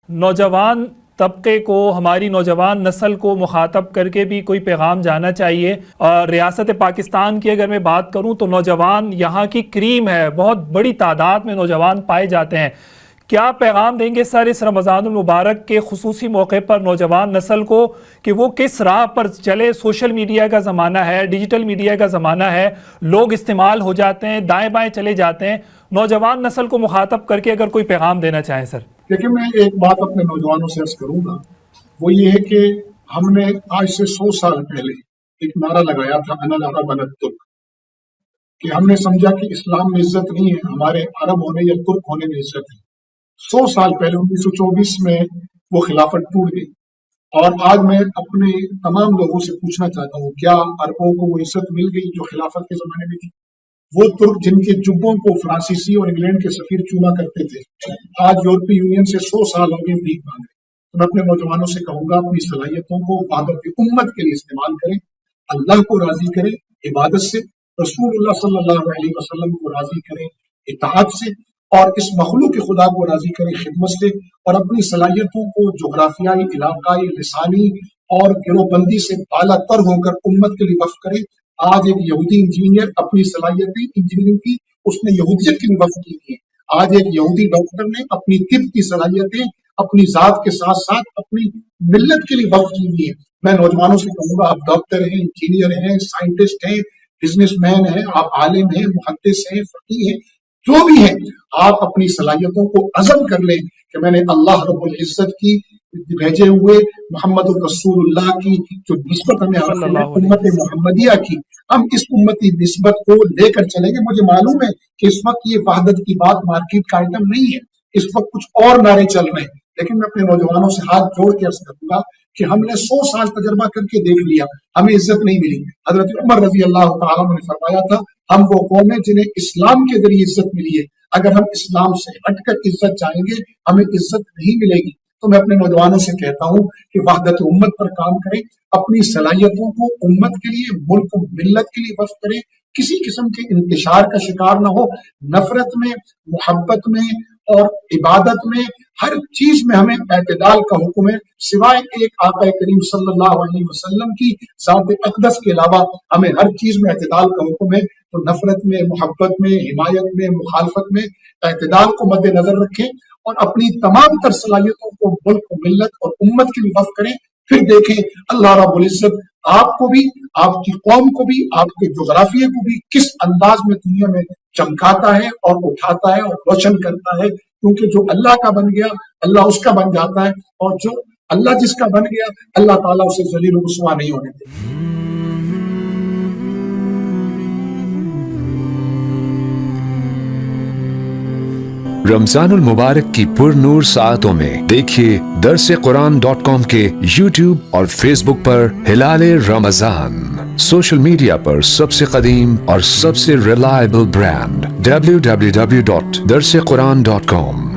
نوجوان طبقے کو، ہماری نوجوان نسل کو مخاطب کر کے بھی کوئی پیغام جانا چاہیے. ریاست پاکستان کی اگر میں بات کروں تو نوجوان یہاں کی کریم ہے، بہت بڑی تعداد میں نوجوان پائے جاتے ہیں. کیا پیغام دیں گے سر اس رمضان المبارک کے خصوصی موقع پر نوجوان نسل کو کہ وہ کس راہ پر چلے؟ سوشل میڈیا کا زمانہ ہے، ڈیجیٹل میڈیا کا زمانہ ہے، لوگ استعمال ہو جاتے ہیں، دائیں بائیں چلے جاتے ہیں. نوجوان نسل کو مخاطب کر کے اگر کوئی پیغام دینا چاہیں سر. لیکن میں ایک بات اپنے نوجوانوں سے عرض کروں گا، وہ یہ ہے کہ ہم نے آج سے 100 سال پہلے ایک نعرہ لگایا تھا انا العرب انا الترک، کہ ہم نے سمجھا کہ اسلام میں عزت نہیں ہے، ہمارے عرب ہونے یا ترک ہونے میں عزت ہے. 100 سال پہلے 1924 میں وہ خلافت ٹوٹ گئی. اور آج میں اپنے تمام لوگوں سے پوچھنا چاہتا ہوں، کیا عربوں کو وہ عزت مل گئی جو خلافت کے زمانے میں تھی؟ وہ ترک جن کے جبوں کو فرانسیسی اور انگلینڈ کے سفیر چوما کرتے تھے، آج یورپی یونین سے 100 سال ہو گئے بھیک مانگے. میں اپنے نوجوانوں سے کہوں گا اپنی صلاحیتوں کو وحدت امت کے لیے استعمال کریں، اللہ کو راضی کریں عبادت سے، رسول اللہ صلی اللہ علیہ وسلم کو راضی کریں اطاعت سے، اور اس مخلوق خدا کو راضی کریں خدمت سے، اور اپنی صلاحیتوں کو جغرافیائی، علاقائی، لسانی اور گروہ بندی سے بالا تر ہو کر امت کے لیے وقف کریں. آج ایک یہودی انجینئر اپنی صلاحیتیں انجینئرنگ کی اس نے یہودیت کے لیے وقف کی تھی. آج ایک یہودی ڈاکٹر نے اپنی طب کی صلاحیتیں اپنی ذات کے ساتھ ساتھ اپنی ملت کے لیے وقف کی ہوئی ہے. میں نوجوانوں سے کہوں گا، آپ ڈاکٹر ہیں، انجینئر ہیں، سائنٹسٹ ہیں، بزنس مین ہیں، آپ عالم ہیں، محدث ہیں، فقیہ ہیں، جو بھی ہیں، آپ اپنی صلاحیتوں کو عزم کر لیں کہ میں نے اللہ رب العزت کی بھیجے ہوئے محمد الرسول اللہ کی جو نسبت ہمیں حاصل ہے، امت محمدیہ کی، ہم اس امتی نسبت کو لے کر چلیں گے. مجھے معلوم ہے کہ اس وقت یہ وحدت کی بات مارکیٹ کا آئٹم نہیں ہے، اس وقت کچھ اور نعرے چل رہے ہیں، لیکن میں اپنے نوجوانوں سے ہاتھ جوڑ کے عرض کروں گا کہ ہم نے 100 سال تجربہ کر کے دیکھ لیا، ہمیں عزت نہیں ملی. حضرت عمر رضی اللہ تعالیٰ نے فرمایا تھا، ہم وہ قوم ہیں جنہیں اسلام کے ذریعے عزت ملی ہے، اگر ہم اسلام سے ہٹ کر عزت چاہیں گے ہمیں عزت نہیں ملے گی. تو میں اپنے نوجوانوں سے کہتا ہوں کہ وحدت امت پر کام کریں، اپنی صلاحیتوں کو امت کے لیے، ملک ملت کے لیے وقف کریں، کسی قسم کے انتشار کا شکار نہ ہو. نفرت میں، محبت میں اور عبادت میں، ہر چیز میں ہمیں اعتدال کا حکم ہے، سوائے ایک آقا کریم صلی اللہ علیہ وسلم کی ذات اقدس کے علاوہ ہمیں ہر چیز میں اعتدال کا حکم ہے. تو نفرت میں، محبت میں، حمایت میں، مخالفت میں اعتدال کو مد نظر رکھیں اور اپنی تمام تر صلاحیتوں کو ملک، ملت اور امت کے لیے وقف کریں. پھر دیکھیں اللہ رب العزت آپ کو بھی، آپ کی قوم کو بھی، آپ کے جغرافیے کو بھی کس انداز میں دنیا میں چمکاتا ہے اور اٹھاتا ہے اور روشن کرتا ہے. کیونکہ جو اللہ کا بن گیا اللہ اس کا بن جاتا ہے، اور جو اللہ جس کا بن گیا اللہ تعالیٰ اسے ذلیل و رسوا نہیں ہونے دیتا. رمضان المبارک کی پر نور ساعتوں میں دیکھیے درسقرآن.com کے یوٹیوب اور فیس بک پر ہلال رمضان. سوشل میڈیا پر سب سے قدیم اور سب سے ریلائبل برانڈ www.درسقرآن.com.